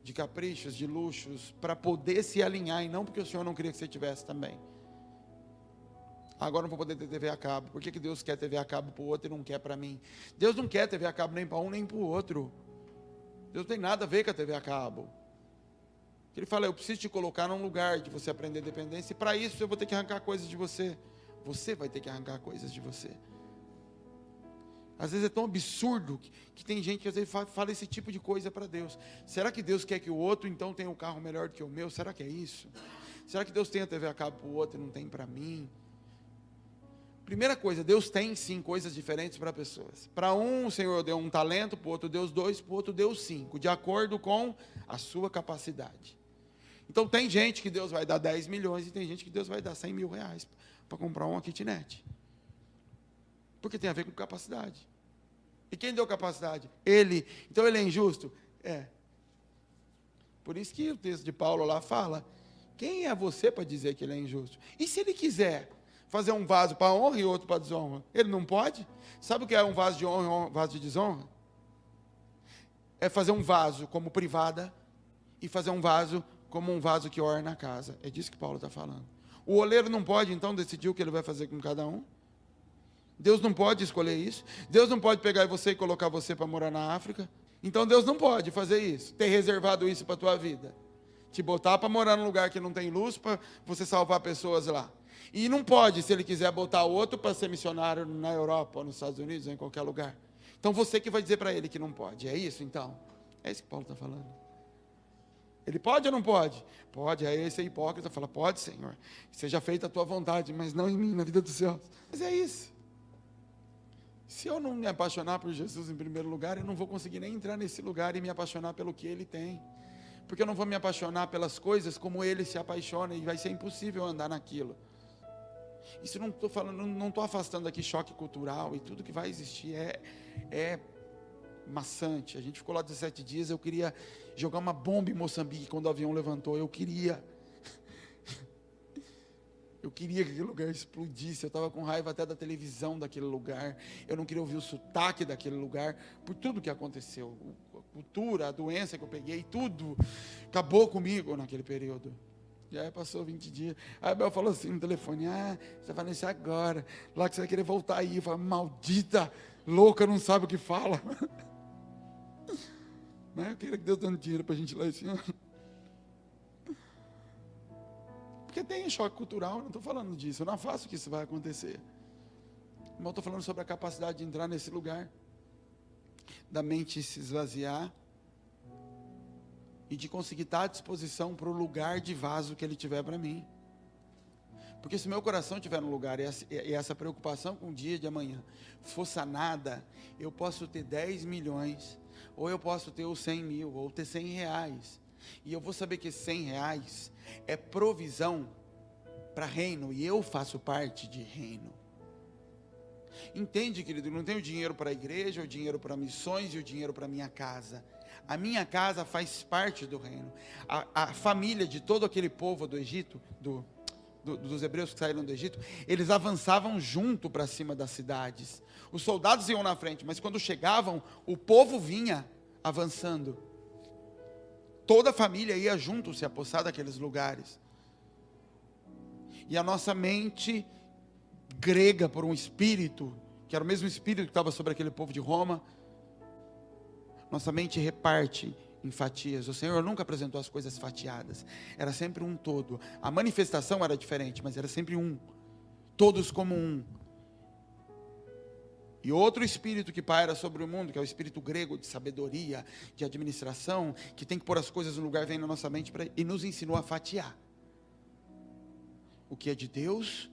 de caprichos, de luxos, para poder se alinhar, e não porque o Senhor não queria que você tivesse também. Agora não vou poder ter TV a cabo. Por que Deus quer TV a cabo para o outro e não quer para mim? Deus não quer TV a cabo nem para um nem para o outro. Deus não tem nada a ver com a TV a cabo. Ele fala, eu preciso te colocar num lugar de você aprender dependência, e para isso eu vou ter que arrancar coisas de você. Você vai ter que arrancar coisas de você. Às vezes é tão absurdo que tem gente que às vezes fala esse tipo de coisa para Deus. Será que Deus quer que o outro então tenha um carro melhor do que o meu? Será que é isso? Será que Deus tem a TV a cabo para o outro e não tem para mim? Primeira coisa, Deus tem sim coisas diferentes para pessoas. Para um, o Senhor deu um talento, para o outro deu 2, para o outro deu 5, de acordo com a sua capacidade. Então tem gente que Deus vai dar 10 milhões e tem gente que Deus vai dar 100 mil reais para comprar uma kitnet. Porque tem a ver com capacidade. E quem deu capacidade? Ele. Então ele é injusto? É. Por isso que o texto de Paulo lá fala, quem é você para dizer que ele é injusto? E se ele quiser fazer um vaso para honra e outro para desonra? Ele não pode? Sabe o que é um vaso de honra e um vaso de desonra? É fazer um vaso como privada e fazer um vaso como um vaso que orna a casa. É disso que Paulo está falando. O oleiro não pode, então, decidir o que ele vai fazer com cada um? Deus não pode escolher isso? Deus não pode pegar você e colocar você para morar na África? Então, Deus não pode fazer isso, ter reservado isso para a tua vida. Te botar para morar num lugar que não tem luz, para você salvar pessoas lá. E não pode, se Ele quiser, botar outro para ser missionário na Europa, ou nos Estados Unidos, ou em qualquer lugar. Então, você que vai dizer para Ele que não pode. É isso, então? É isso que Paulo está falando. Ele pode ou não pode? Pode. Aí esse hipócrita fala, pode, Senhor, seja feita a tua vontade, mas não em mim, na vida dos céus. Mas é isso. Se eu não me apaixonar por Jesus em primeiro lugar, eu não vou conseguir nem entrar nesse lugar e me apaixonar pelo que Ele tem. Porque eu não vou me apaixonar pelas coisas como Ele se apaixona, e vai ser impossível andar naquilo. Isso não estou falando, não estou afastando aqui choque cultural, e tudo que vai existir é maçante. A gente ficou lá 17 dias, eu queria jogar uma bomba em Moçambique quando o avião levantou, eu queria que aquele lugar explodisse. Eu estava com raiva até da televisão daquele lugar, eu não queria ouvir o sotaque daquele lugar, por tudo que aconteceu, a cultura, a doença que eu peguei, tudo acabou comigo naquele período. E aí passou 20 dias, aí a Bel falou assim no telefone, você vai falar isso agora, lá que você vai querer voltar aí. Eu falei, maldita, louca, não sabe o que fala. Mas eu queria que Deus dando dinheiro para a gente ir lá esse ano. Porque tem choque cultural, eu não estou falando disso, eu não faço que isso vai acontecer. Mas eu estou falando sobre a capacidade de entrar nesse lugar, da mente se esvaziar, e de conseguir estar à disposição para o lugar de vaso que Ele tiver para mim. Porque se meu coração estiver no lugar, e essa preocupação com o dia de amanhã for sanada, eu posso ter 10 milhões, ou eu posso ter os 100 mil, ou ter 100 reais. E eu vou saber que 100 reais é provisão para reino, e eu faço parte de reino. Entende, querido? Eu não tenho dinheiro para a igreja, o dinheiro para missões e o dinheiro para a minha casa. A minha casa faz parte do reino. A família de todo aquele povo do Egito, dos hebreus que saíram do Egito, eles avançavam junto para cima das cidades. Os soldados iam na frente, mas quando chegavam, o povo vinha avançando. Toda a família ia junto se apossar daqueles lugares. E a nossa mente grega por um espírito, que era o mesmo espírito que estava sobre aquele povo de Roma, nossa mente reparte em fatias. O Senhor nunca apresentou as coisas fatiadas, era sempre um todo. A manifestação era diferente, mas era sempre um, todos como um. E outro espírito que paira sobre o mundo, que é o espírito grego de sabedoria, de administração, que tem que pôr as coisas no lugar, vem na nossa mente e nos ensinou a fatiar o que é de Deus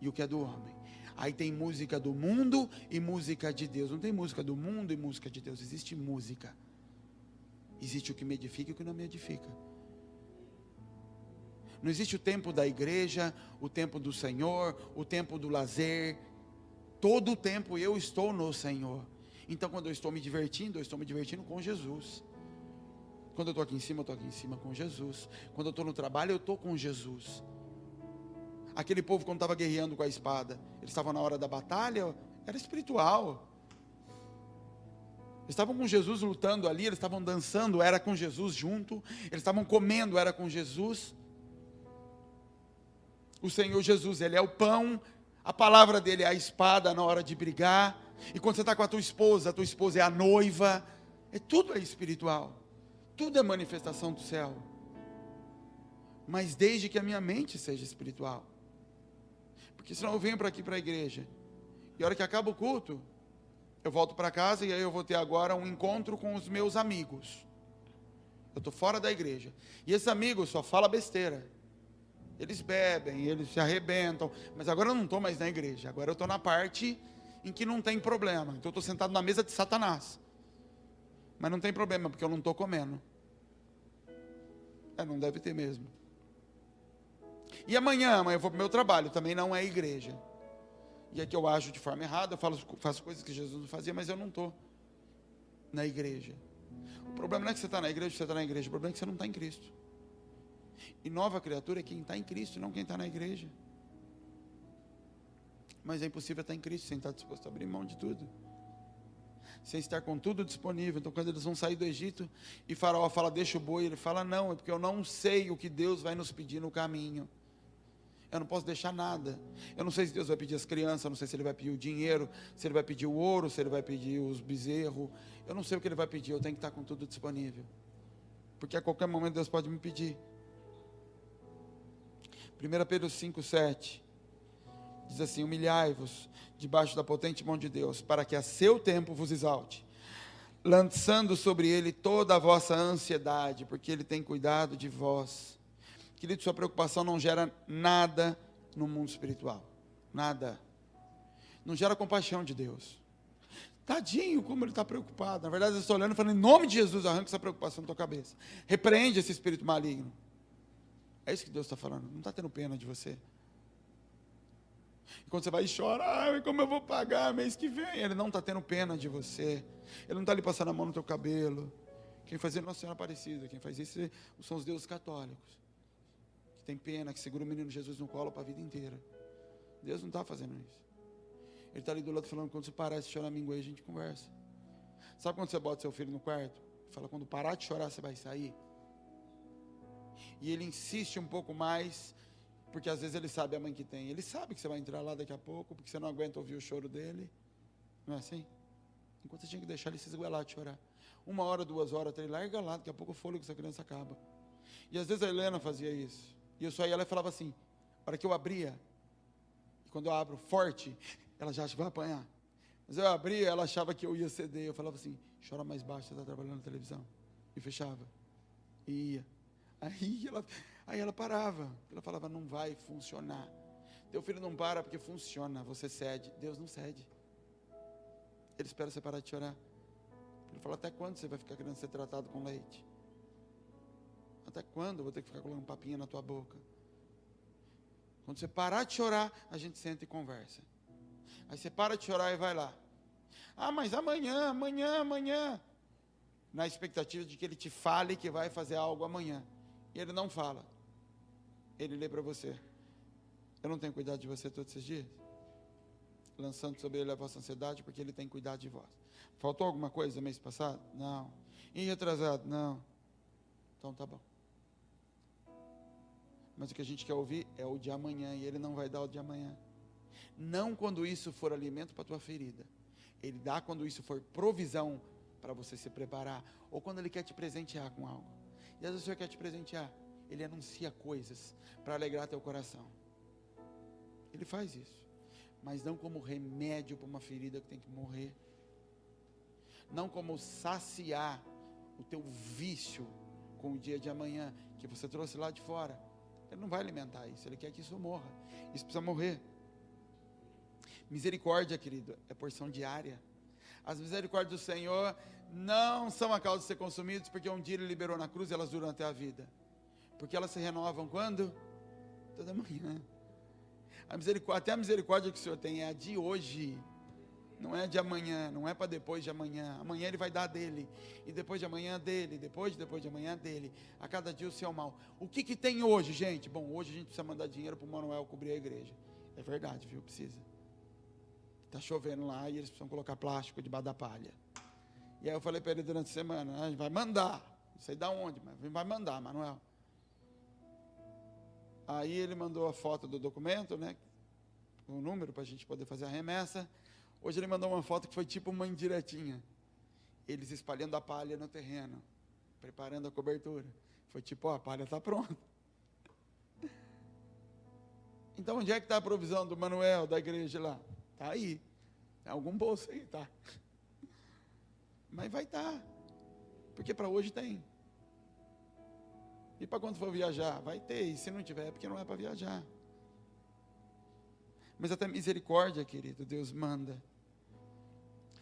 e o que é do homem. Aí tem música do mundo e música de Deus. Não tem música do mundo e música de Deus. Existe música. Existe o que me edifica e o que não me edifica. Não existe o tempo da igreja, o tempo do Senhor, o tempo do lazer. Todo o tempo eu estou no Senhor. Então quando eu estou me divertindo, eu estou me divertindo com Jesus. Quando eu estou aqui em cima, eu estou aqui em cima com Jesus. Quando eu estou no trabalho, eu estou com Jesus. Aquele povo quando estava guerreando com a espada, eles estavam na hora da batalha, era espiritual. Eles estavam com Jesus lutando ali, eles estavam dançando, era com Jesus junto. Eles estavam comendo, era com Jesus. O Senhor Jesus, Ele é o pão, a palavra dele é a espada na hora de brigar. E quando você está com a tua esposa é a noiva. Tudo é espiritual, tudo é manifestação do céu. Mas desde que a minha mente seja espiritual. Porque senão eu venho para aqui para a igreja, e a hora que acaba o culto, eu volto para casa, e aí eu vou ter agora um encontro com os meus amigos. Eu estou fora da igreja, e esses amigos só falam besteira. Eles bebem, eles se arrebentam, mas agora eu não estou mais na igreja, agora eu estou na parte em que não tem problema. Então eu estou sentado na mesa de Satanás, mas não tem problema, porque eu não estou comendo. Não deve ter mesmo. E amanhã eu vou para o meu trabalho, também não é igreja. E aqui eu ajo de forma errada, eu faço coisas que Jesus não fazia, mas eu não estou na igreja. O problema não é que você está na igreja, o problema é que você não está em Cristo. E nova criatura é quem está em Cristo, não quem está na igreja. Mas é impossível estar em Cristo sem estar disposto a abrir mão de tudo, sem estar com tudo disponível. Então quando eles vão sair do Egito, e Faraó fala, deixa o boi, ele fala, não, é porque eu não sei o que Deus vai nos pedir no caminho. Eu não posso deixar nada. Eu não sei se Deus vai pedir as crianças, eu não sei se Ele vai pedir o dinheiro, se Ele vai pedir o ouro, se Ele vai pedir os bezerros. Eu não sei o que Ele vai pedir, eu tenho que estar com tudo disponível. Porque a qualquer momento Deus pode me pedir. 1 Pedro 5,7 diz assim, humilhai-vos debaixo da potente mão de Deus, para que a seu tempo vos exalte, lançando sobre Ele toda a vossa ansiedade, porque Ele tem cuidado de vós. Querido, sua preocupação não gera nada no mundo espiritual. Nada. Não gera compaixão de Deus. Tadinho, como ele está preocupado. Na verdade, eu estou olhando e falando, em nome de Jesus, arranca essa preocupação da tua cabeça. Repreende esse espírito maligno. É isso que Deus está falando. Não está tendo pena de você. E quando você vai chorar, como eu vou pagar mês que vem? Ele não está tendo pena de você. Ele não está ali passando a mão no teu cabelo. Quem faz isso é Nossa Senhora Aparecida. Quem faz isso são os deuses católicos. Que tem pena, que segura o menino Jesus no colo para a vida inteira. Deus não está fazendo isso. Ele está ali do lado falando, quando você parar de chorar minguei, a gente conversa. Sabe quando você bota seu filho no quarto? Fala, quando parar de chorar, você vai sair. E ele insiste um pouco mais, porque às vezes ele sabe a mãe que tem. Ele sabe que você vai entrar lá daqui a pouco, porque você não aguenta ouvir o choro dele. Não é assim? Enquanto você tinha que deixar ele se esguelar de chorar. 1 hora, 2 horas, 3, larga lá, daqui a pouco o fôlego dessa criança acaba. E às vezes a Helena fazia isso. E eu só ia lá e falava assim, para que eu abria, e quando eu abro forte, ela já acha que vai apanhar. Mas eu abria, ela achava que eu ia ceder. Eu falava assim, chora mais baixo, você está trabalhando na televisão. E fechava. E ia. Aí ela parava. Ela falava, não vai funcionar. Teu filho não para porque funciona, você cede. Deus não cede. Ele espera você parar de chorar. Ele fala, até quando você vai ficar querendo ser tratado com leite? Até quando eu vou ter que ficar colocando papinha na tua boca? Quando você parar de chorar, a gente senta e conversa. Aí você para de chorar e vai lá. Ah, mas amanhã. Na expectativa de que ele te fale que vai fazer algo amanhã. E ele não fala. Ele lê para você. Eu não tenho cuidado de você todos esses dias? Lançando sobre ele a vossa ansiedade, porque ele tem cuidado de vós. Faltou alguma coisa mês passado? Não. E retrasado? Não. Então tá bom. Mas o que a gente quer ouvir é o de amanhã, e ele não vai dar o de amanhã. Não quando isso for alimento para a tua ferida. Ele dá quando isso for provisão para você se preparar, ou quando ele quer te presentear com algo. E às vezes o Senhor quer te presentear, ele anuncia coisas para alegrar teu coração. Ele faz isso, mas não como remédio para uma ferida que tem que morrer. Não como saciar o teu vício com o dia de amanhã, que você trouxe lá de fora. Ele não vai alimentar isso, ele quer que isso morra. Isso precisa morrer. Misericórdia, querido, é porção diária. As misericórdias do Senhor não são a causa de ser consumidos, porque um dia Ele liberou na cruz e elas duram até a vida. Porque elas se renovam quando? Toda manhã. Até a misericórdia que o Senhor tem é a de hoje. Não é de amanhã, não é para depois de amanhã. Amanhã Ele vai dar dele. E depois de amanhã dele. Depois de amanhã dele. A cada dia o seu mal. O que tem hoje, gente? Bom, hoje a gente precisa mandar dinheiro para o Manuel cobrir a igreja. É verdade, viu? Precisa. Está chovendo lá e eles precisam colocar plástico debaixo da palha. E aí eu falei para ele durante a semana, a gente vai mandar. Não sei de onde, mas vai mandar, Manuel. Aí ele mandou a foto do documento, né? Com o número para a gente poder fazer a remessa. Hoje ele mandou uma foto que foi tipo uma indiretinha. Eles espalhando a palha no terreno, preparando a cobertura. Foi tipo, ó, a palha está pronta. Então onde é que está a provisão do Manuel, da igreja lá? Está aí. Tem algum bolso aí, tá? Mas vai estar. Porque para hoje tem. E para quando for viajar? Vai ter. E se não tiver, é porque não é para viajar. Mas até misericórdia, querido, Deus manda.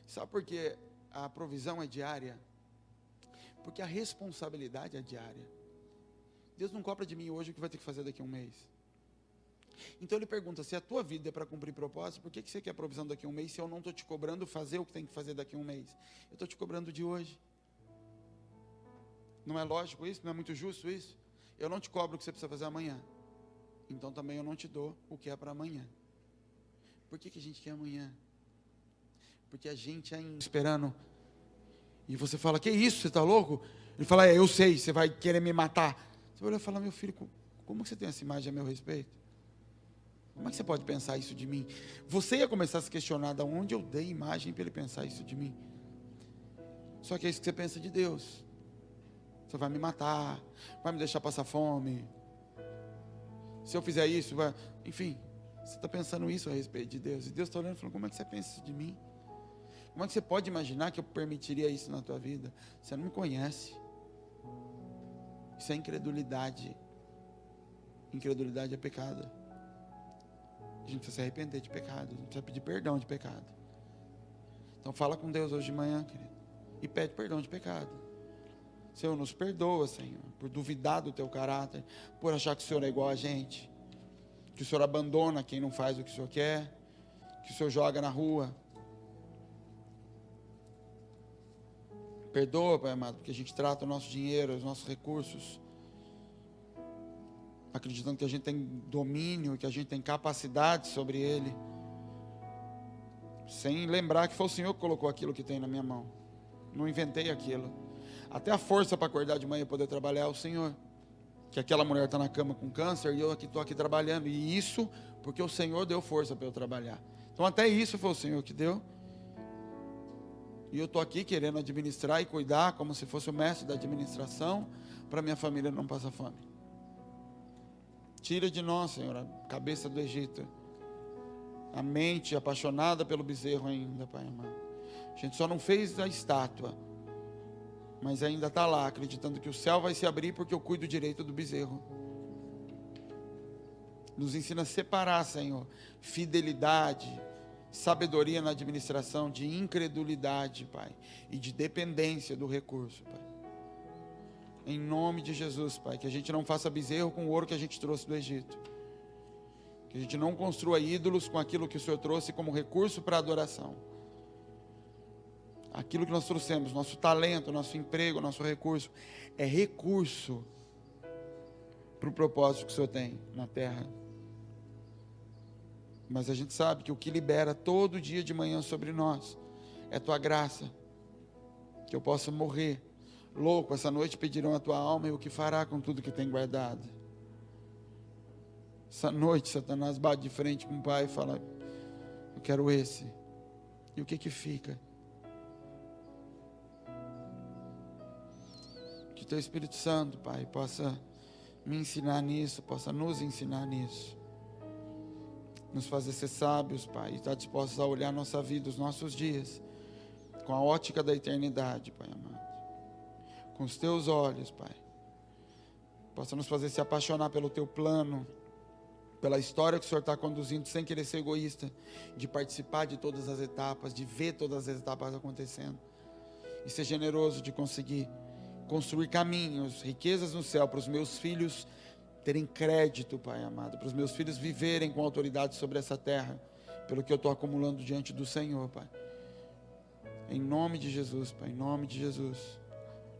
Sabe por que a provisão é diária? Porque a responsabilidade é diária. Deus não cobra de mim hoje o que vai ter que fazer daqui a um mês. Então ele pergunta, se a tua vida é para cumprir propósito, por que você quer provisão daqui a um mês, se eu não estou te cobrando fazer o que tem que fazer daqui a um mês? Eu estou te cobrando de hoje. Não é lógico isso? Não é muito justo isso? Eu não te cobro o que você precisa fazer amanhã. Então também eu não te dou o que é para amanhã. Por que a gente quer amanhã? Porque a gente ainda esperando. E você fala, que isso, você está louco? Ele fala, eu sei, você vai querer me matar. Você vai olhar e falar, meu filho, como você tem essa imagem a meu respeito? Como é que você pode pensar isso de mim? Você ia começar a se questionar de onde eu dei imagem para ele pensar isso de mim. Só que é isso que você pensa de Deus. Você vai me matar, vai me deixar passar fome. Se eu fizer isso, vai... Enfim, você está pensando isso a respeito de Deus. E Deus está olhando e falando, como é que você pensa isso de mim? Como é que você pode imaginar que eu permitiria isso na tua vida? Você não me conhece. Isso é incredulidade. Incredulidade é pecado. A gente precisa se arrepender de pecado. A gente precisa pedir perdão de pecado. Então fala com Deus hoje de manhã, querido, e pede perdão de pecado. Senhor, nos perdoa, Senhor, por duvidar do teu caráter, por achar que o Senhor é igual a gente, que o Senhor abandona quem não faz o que o Senhor quer, que o Senhor joga na rua. Perdoa, Pai amado, porque a gente trata o nosso dinheiro, os nossos recursos, acreditando que a gente tem domínio, que a gente tem capacidade sobre ele, sem lembrar que foi o Senhor que colocou aquilo que tem na minha mão. Não inventei aquilo. Até a força para acordar de manhã e poder trabalhar é o Senhor. Que aquela mulher está na cama com câncer e eu estou aqui trabalhando. E isso porque o Senhor deu força para eu trabalhar. Então até isso foi o Senhor que deu. E eu estou aqui querendo administrar e cuidar como se fosse o mestre da administração, para minha família não passar fome. Tira de nós, Senhor, a cabeça do Egito, a mente apaixonada pelo bezerro ainda, Pai amado. A gente só não fez a estátua, mas ainda está lá, acreditando que o céu vai se abrir porque eu cuido direito do bezerro. Nos ensina a separar, Senhor, fidelidade, sabedoria na administração, de incredulidade, Pai, e de dependência do recurso, Pai. Em nome de Jesus, Pai, que a gente não faça bezerro com o ouro que a gente trouxe do Egito. Que a gente não construa ídolos com aquilo que o Senhor trouxe como recurso para adoração. Aquilo que nós trouxemos, nosso talento, nosso emprego, nosso recurso, é recurso para o propósito que o Senhor tem na terra. Mas a gente sabe que o que libera todo dia de manhã sobre nós é Tua graça. Que eu possa morrer louco, essa noite pedirão a Tua alma e o que fará com tudo que tem guardado. Essa noite Satanás bate de frente com o Pai e fala: eu quero esse. E o que fica? Que Teu Espírito Santo, Pai, possa me ensinar nisso, possa nos ensinar nisso. Nos fazer ser sábios, Pai, e estar dispostos a olhar nossa vida, os nossos dias, com a ótica da eternidade, Pai amado. Com os Teus olhos, Pai. Possa nos fazer se apaixonar pelo Teu plano, pela história que o Senhor está conduzindo, sem querer ser egoísta, de participar de todas as etapas, de ver todas as etapas acontecendo, e ser generoso de conseguir construir caminhos, riquezas no céu, para os meus filhos terem crédito, Pai amado, para os meus filhos viverem com autoridade sobre essa terra, pelo que eu estou acumulando diante do Senhor, Pai. Em nome de Jesus, Pai, em nome de Jesus,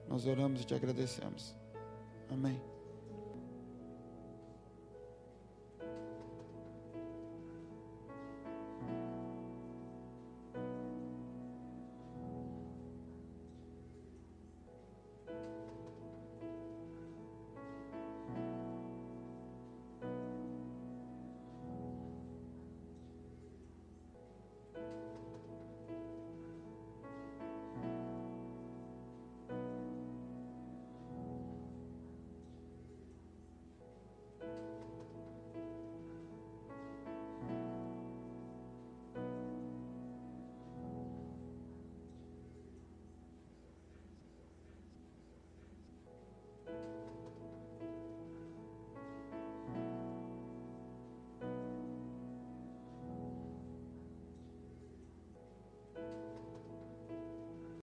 nós oramos e Te agradecemos. Amém.